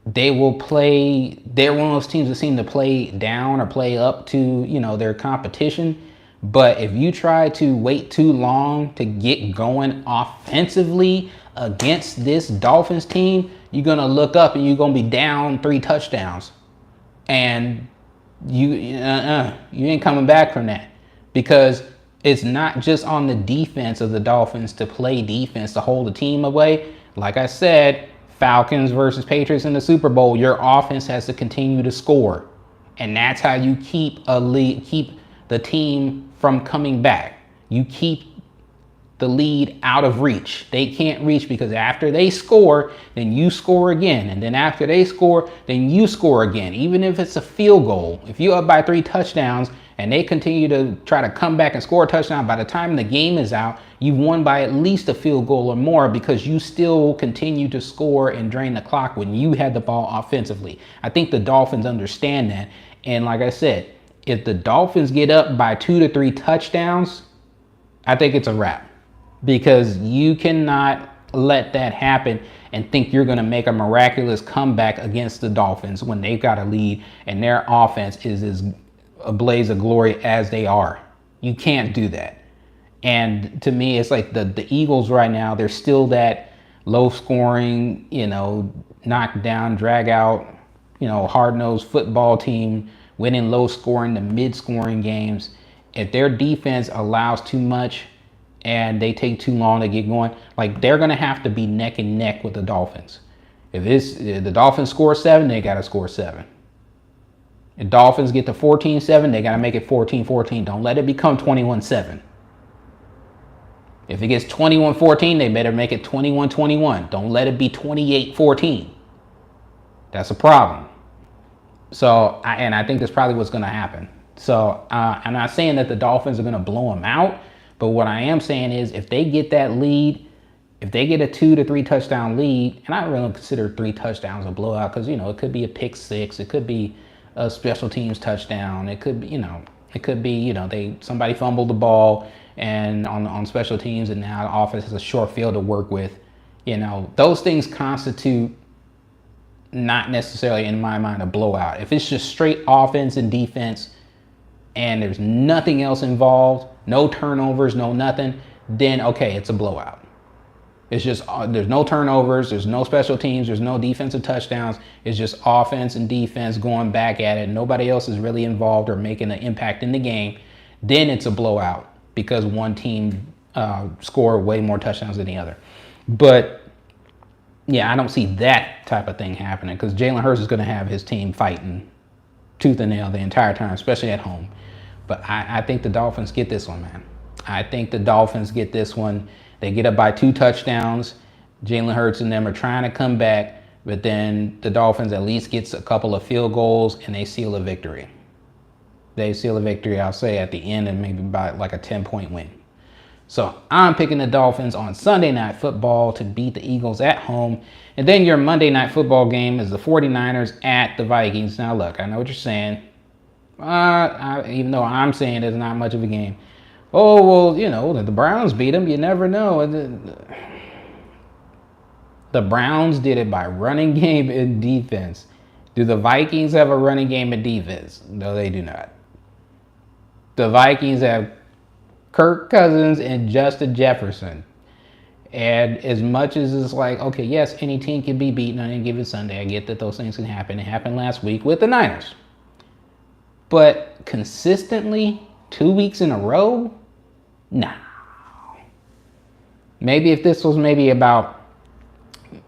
they will play, they're one of those teams that seem to play down or play up to, their competition. But if you try to wait too long to get going offensively against this Dolphins team, you're going to look up and you're going to be down 3 touchdowns. And you ain't coming back from that, because it's not just on the defense of the Dolphins to play defense to hold the team away. Like I said, Falcons versus Patriots in the Super Bowl, your offense has to continue to score. And that's how you keep the team from coming back. You keep the lead out of reach. They can't reach, because after they score, then you score again. And then after they score, then you score again. Even if it's a field goal, if you're up by 3 touchdowns and they continue to try to come back and score a touchdown, by the time the game is out, you've won by at least a field goal or more, because you still continue to score and drain the clock when you had the ball offensively. I think the Dolphins understand that. And like I said, if the Dolphins get up by 2 to 3 touchdowns, I think it's a wrap. because you cannot let that happen and think you're going to make a miraculous comeback against the Dolphins when they've got a lead and their offense is as a blaze of glory as they are. You can't do that. And to me, it's like the Eagles right now, they're still that low scoring, knock down, drag out, hard-nosed football team, winning low scoring to mid-scoring games. If their defense allows too much and they take too long to get going, like, they're going to have to be neck and neck with the Dolphins. If the Dolphins score 7, they got to score 7. If Dolphins get to 14-7, they got to make it 14-14. Don't let it become 21-7. If it gets 21-14, they better make it 21-21. Don't let it be 28-14. That's a problem. So, I think that's probably what's going to happen. So, I'm not saying that the Dolphins are going to blow them out, but what I am saying is if they get that lead, if they get a 2 to 3 touchdown lead, and I really don't consider 3 touchdowns a blowout because, it could be a pick six, it could be a special teams touchdown, it could be, somebody fumbled the ball and on special teams, and now the offense has a short field to work with. Those things constitute not necessarily, in my mind, a blowout. If it's just straight offense and defense and there's nothing else involved, no turnovers, no nothing, then okay, it's a blowout. It's just, there's no turnovers, there's no special teams, there's no defensive touchdowns. It's just offense and defense going back at it. Nobody else is really involved or making an impact in the game. Then it's a blowout because one team scored way more touchdowns than the other. But yeah, I don't see that type of thing happening because Jalen Hurts is going to have his team fighting tooth and nail the entire time, especially at home. But I think the Dolphins get this one, man. I think the Dolphins get this one. They get up by 2 touchdowns. Jalen Hurts and them are trying to come back, but then the Dolphins at least gets a couple of field goals and they seal a victory. They seal a victory, I'll say, at the end, and maybe by like a 10-point win. So I'm picking the Dolphins on Sunday Night Football to beat the Eagles at home. And then your Monday Night Football game is the 49ers at the Vikings. Now, look, I know what you're saying. Even though I'm saying it's not much of a game. Oh, well, the Browns beat them. You never know. The Browns did it by running game and defense. Do the Vikings have a running game and defense? No, they do not. The Vikings have Kirk Cousins and Justin Jefferson. And as much as it's like, okay, yes, any team can be beaten on any given Sunday. I get that those things can happen. It happened last week with the Niners. But consistently, 2 weeks in a row? No. Maybe if this was maybe about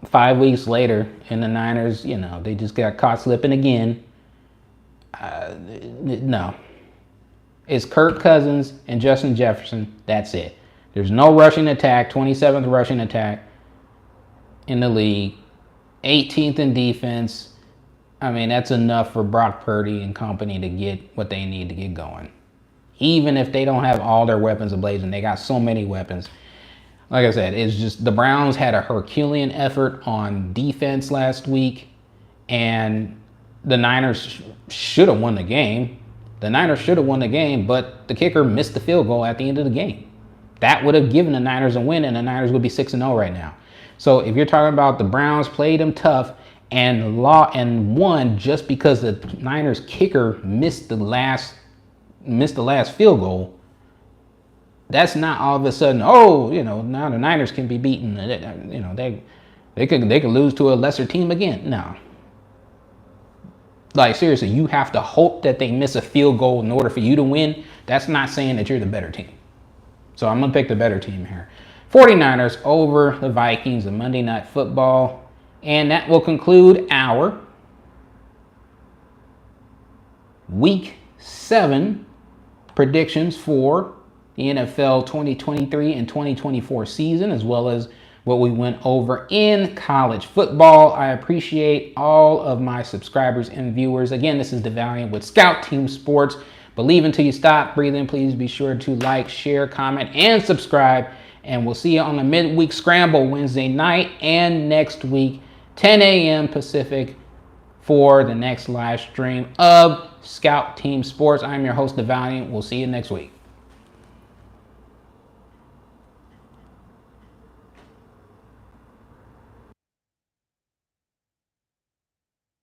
5 weeks later and the Niners, they just got caught slipping again. No. It's Kirk Cousins and Justin Jefferson. That's it. There's no rushing attack. 27th rushing attack in the league. 18th in defense. I mean, that's enough for Brock Purdy and company to get what they need to get going. Even if they don't have all their weapons ablazing, they got so many weapons. Like I said, it's just the Browns had a Herculean effort on defense last week, and the Niners should have won the game. The Niners should have won the game, but the kicker missed the field goal at the end of the game. That would have given the Niners a win, and the Niners would be 6-0 right now. So if you're talking about the Browns played them tough and won just because the Niners kicker missed the last field goal, that's not all of a sudden, now the Niners can be beaten. They could lose to a lesser team again. No. Like, seriously, you have to hope that they miss a field goal in order for you to win. That's not saying that you're the better team. So I'm going to pick the better team here. 49ers over the Vikings in Monday Night Football. And that will conclude our Week 7 predictions for the NFL 2023 and 2024 season, as well as what we went over in college football. I appreciate all of my subscribers and viewers. Again, this is DeValiant with Scout Team Sports. Believe until you stop breathing. Please be sure to like, share, comment, and subscribe. And we'll see you on the midweek scramble Wednesday night and next week, 10 a.m. Pacific, for the next live stream of Scout Team Sports. I'm your host, DeValiant. We'll see you next week.